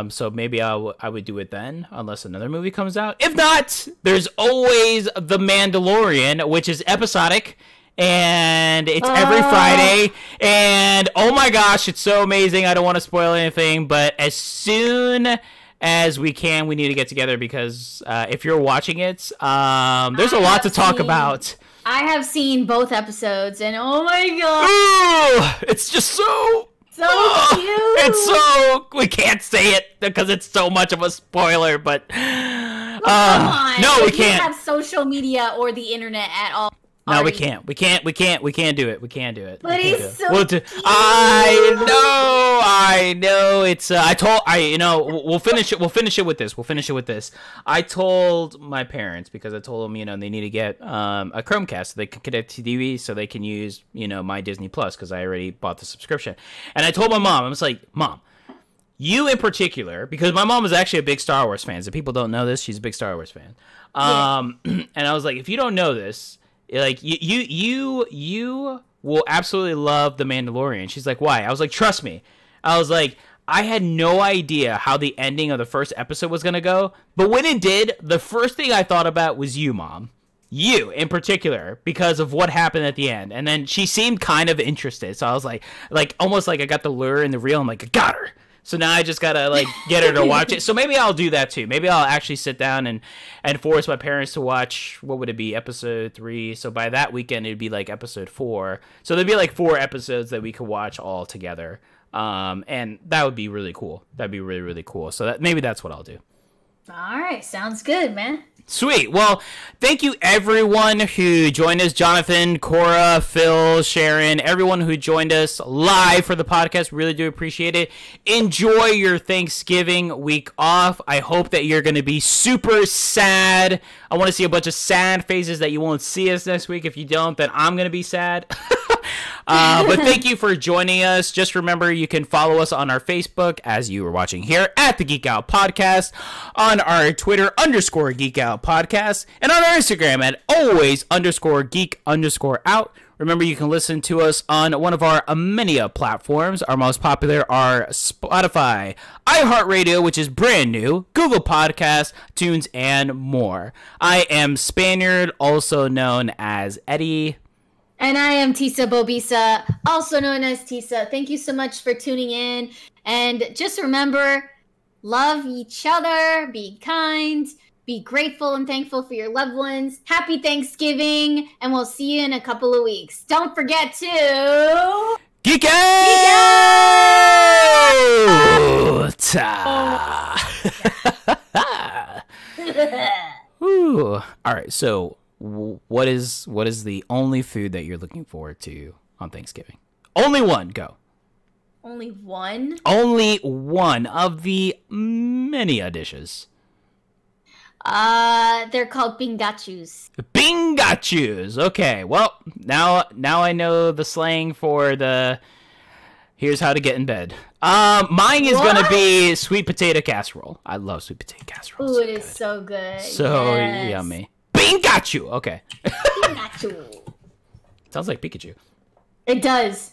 So maybe I would do it then, unless another movie comes out. If not, there's always The Mandalorian, which is episodic, and it's every Friday. And oh my gosh, it's so amazing. I don't want to spoil anything, but as soon as we can, we need to get together, because if you're watching it, there's a lot to talk about. I have seen both episodes, and oh my god, ooh, it's just so cute. It's so, we can't say it because it's so much of a spoiler, but come on. No, we can't. can't Have social media or the internet at all. No, we can't do it. We can't do it. But he's so cute. I know. It's we'll finish it with this. I told my parents, because I told them, they need to get a Chromecast so they can connect to TV, so they can use, my Disney Plus, because I already bought the subscription. And I told my mom, I was like, Mom, you in particular, because my mom is actually a big Star Wars fan. So people don't know this, she's a big Star Wars fan. And I was like, if you don't know this, like, you will absolutely love The Mandalorian. She's like, why? I was like, trust me. I was like, I had no idea how the ending of the first episode was going to go. But when it did, the first thing I thought about was you, Mom. You, in particular, because of what happened at the end. And then she seemed kind of interested. So I was like almost like I got the lure and the reel. I'm like, I got her. So now I just gotta, like, get her to watch it. So maybe I'll do that too. Maybe I'll actually sit down and force my parents to watch, what would it be, episode 3. So by that weekend, it'd be like episode 4. So there'd be like 4 episodes that we could watch all together. And that would be really cool. That'd be really, really cool. So maybe that's what I'll do. All right. Sounds good, man. Sweet. Well, thank you everyone who joined us. Jonathan, Cora, Phil, Sharon, everyone who joined us live for the podcast. Really do appreciate it. Enjoy your Thanksgiving week off. I hope that you're going to be super sad. I want to see a bunch of sad faces that you won't see us next week. If you don't, then I'm going to be sad. But thank you for joining us. Just remember, you can follow us on our Facebook, as you were watching here, at the Geek Out Podcast, on our Twitter, _Geek Out Podcast, and on our Instagram at always_geek_out. Remember, you can listen to us on one of our many platforms. Our most popular are Spotify, iHeartRadio, which is brand new, Google Podcasts, Tunes, and more. I am Spaniard, also known as Eddie. And I am TisaBoBeesa, also known as Tisa. Thank you so much for tuning in. And just remember, love each other, be kind, be grateful and thankful for your loved ones. Happy Thanksgiving, and we'll see you in a couple of weeks. Don't forget to... Geek out! Ooh. All right, so what is the only food that you're looking forward to on Thanksgiving? Only one, go. Only one? Only one of the many dishes. They're called pingachus. Pingachus. Okay, well, now I know the slang for the here's how to get in bed. Mine is gonna be sweet potato casserole. I love sweet potato casserole. Ooh, it is so good. So yummy. Pinkachu. Okay. Pikachu. Sounds like Pikachu. It does.